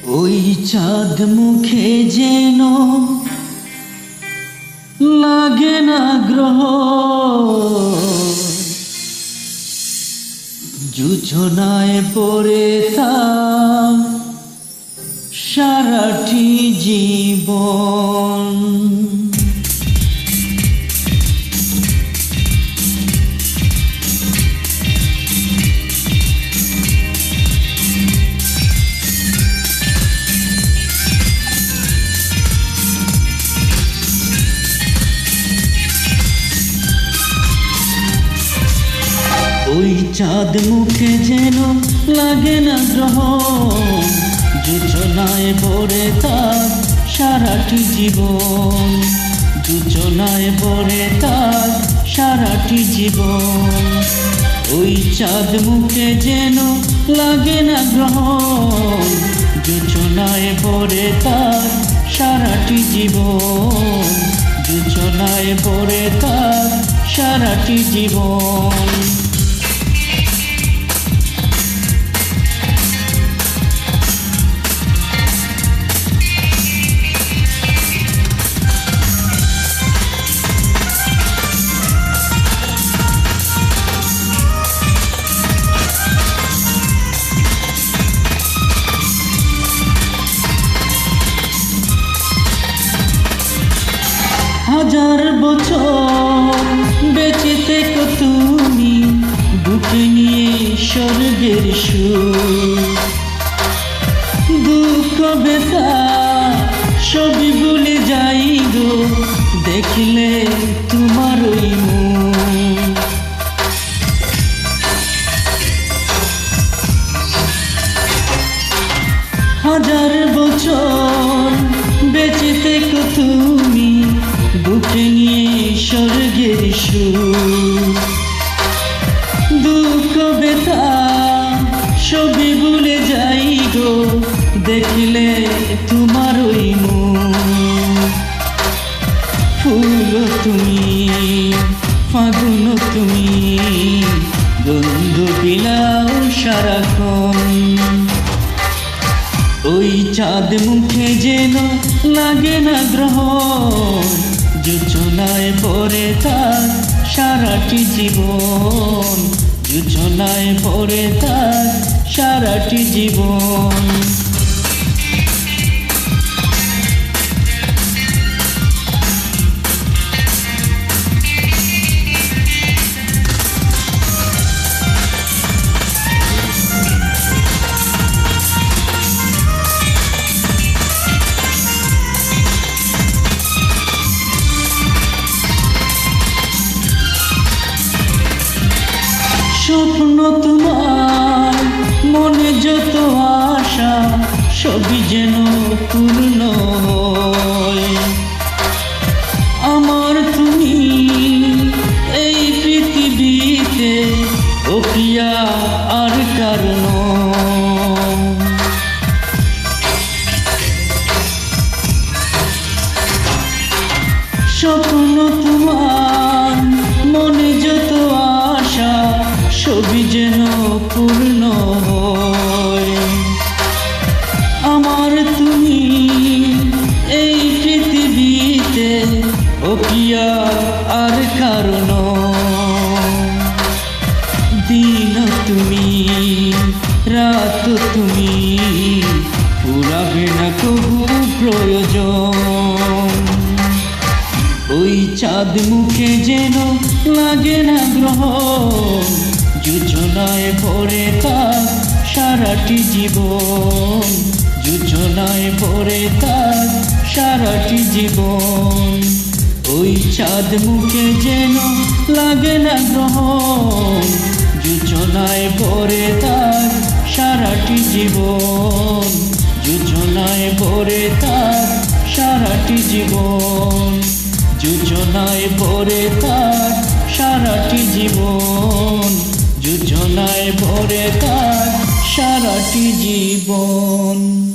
ওই চাঁদ মুখে যেন লাগে না গ্রহ, যোজনায় পড়ে তার সারাটি জীবন। ওই চাঁদ মুখে যেন লাগে না গ্রহ, যোজনায় পড়ে তার সারাটি জীবন। যোজনায় পড়ে তার সারাটি জীবন। ওই চাঁদ মুখে যেন লাগে না গ্রহ, যোজনায় পড়ে তার সারাটি জীবন। যোজনায় পড়ে তার সারাটি জীবন। হাজার বছর বেঁচে থেকো তুমি, বুকে নিয়ে স্বর্গের সুর। দুঃখ ব্যথা সবই ভুলে যাই গো, দেখলে তোমার ওই মুখ। হাজার বছর বেঁচে থেকো তুমি, বুকে নিয়ে স্বর্গের সুর। দুঃখ ব্যথা সবই ভুলে যাই গো, দেখলে তোমার ওই মুখ। ফুল তুমি, ফাগুন তুমি, গন্ধ বিলাও সারাক্ষণ। ওই চাঁদ মুখে যেন লাগে না গ্রহ, যোজনায় পড়ে তার সারাটি জীবন। যোজনায় পড়ে তার সারাটি জীবন। স্বপ্ন তোমার মনে যত আশা, সবই যেন পূর্ণ হয়। আমার তুমি এই পৃথিবীতে, ও কি আর কারণ। স্বপ্ন তোমার মনে যত আশা, সবই যেন পূর্ণ হয়। আমার তুমি এই পৃথিবীতে, ও কি আর কারণ। দিন তুমি রাত তুমি, ফুরাবে না কবু প্রয়োজন। ওই চাঁদ মুখে যেন লাগে না গ্রহ, যোজনায় পড়ে তার সারাটি জীবন। যোজনায় পড়ে তার সারাটি জীবন। ওই চাঁদ মুখে যেন লাগে না গ্রহ, যোজনায় পড়ে তার সারাটি জীবন। যোজনায় পড়ে তার সারাটি জীবন। যোজনায় পড়ে তার সারাটি জীবন। যোজনায় পড়ে তার সারাটি জীবন।